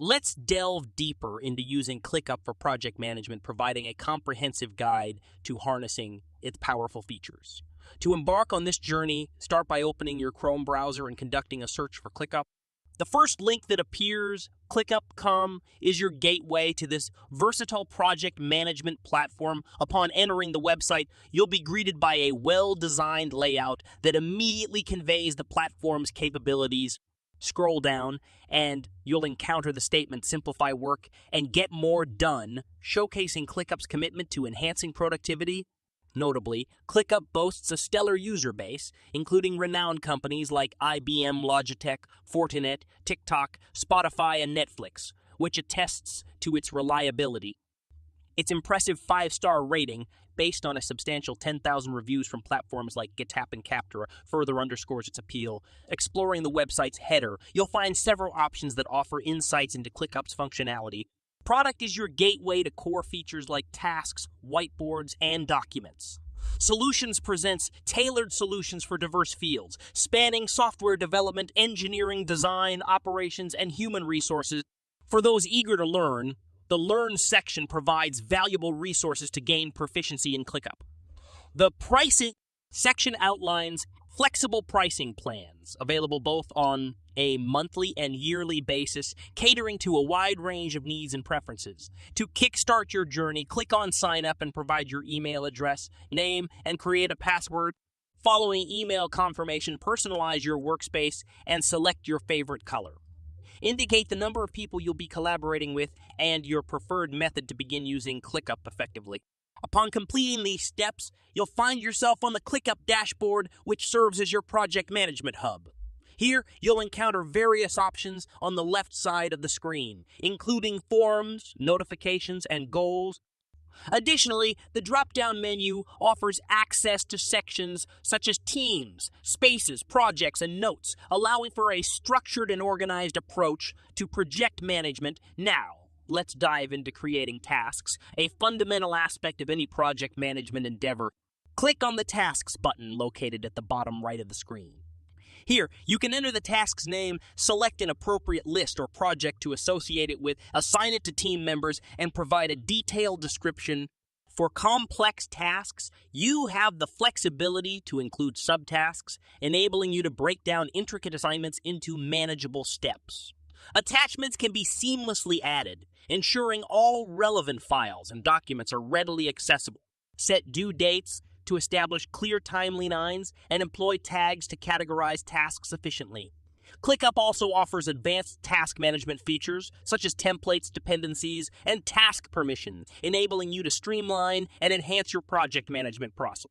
Let's delve deeper into using ClickUp for project management, providing a comprehensive guide to harnessing its powerful features. To embark on this journey, start by opening your Chrome browser and conducting a search for ClickUp. The first link that appears, ClickUp.com, is your gateway to this versatile project management platform. Upon entering the website, you'll be greeted by a well-designed layout that immediately conveys the platform's capabilities. Scroll down, and you'll encounter the statement "Simplify work and get more done," showcasing ClickUp's commitment to enhancing productivity. Notably, ClickUp boasts a stellar user base, including renowned companies like IBM, Logitech, Fortinet, TikTok, Spotify, and Netflix, which attests to its reliability. Its impressive 5-star rating, based on a substantial 10,000 reviews from platforms like GitHub and Captura, further underscores its appeal. Exploring the website's header, you'll find several options that offer insights into ClickUp's functionality. Product is your gateway to core features like tasks, whiteboards, and documents. Solutions presents tailored solutions for diverse fields, spanning software development, engineering, design, operations, and human resources. For those eager to learn, the Learn section provides valuable resources to gain proficiency in ClickUp. The Pricing section outlines flexible pricing plans, available both on a monthly and yearly basis, catering to a wide range of needs and preferences. To kickstart your journey, click on Sign Up and provide your email address, name, and create a password. Following email confirmation, personalize your workspace and select your favorite color. Indicate the number of people you'll be collaborating with and your preferred method to begin using ClickUp effectively. Upon completing these steps, you'll find yourself on the ClickUp dashboard, which serves as your project management hub. Here, you'll encounter various options on the left side of the screen, including forms, notifications, and goals. Additionally, the drop-down menu offers access to sections such as Teams, Spaces, Projects, and Notes, allowing for a structured and organized approach to project management. Now, let's dive into creating tasks, a fundamental aspect of any project management endeavor. Click on the Tasks button located at the bottom right of the screen. Here, you can enter the task's name, select an appropriate list or project to associate it with, assign it to team members, and provide a detailed description. For complex tasks, you have the flexibility to include subtasks, enabling you to break down intricate assignments into manageable steps. Attachments can be seamlessly added, ensuring all relevant files and documents are readily accessible. Set due dates to establish clear timelines, and employ tags to categorize tasks efficiently. ClickUp also offers advanced task management features, such as templates, dependencies, and task permissions, enabling you to streamline and enhance your project management process.